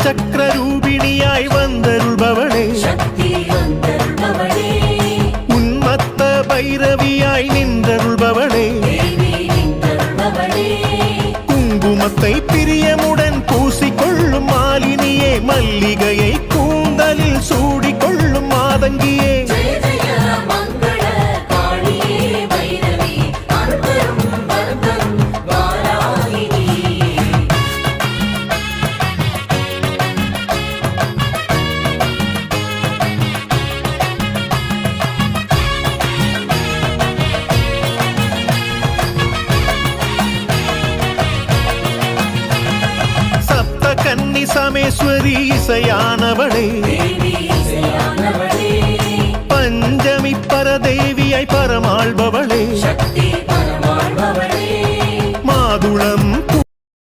சக்கர ரூபிணியாய் வந்தருள்பவளே உன்மத்த பைரவியாய் நின்றருள்பவளே குங்குமத்தை பிரியமுடன் பூசிக்கொள்ளும் மாலினியே மல்லிகையை கூந்தலில் சூடிக்கொள்ளும் மாதங்கியே கன்னி சமேஸ்வரி இசையானவளே பஞ்சமி பரதேவியாய் பரமாள்பவளே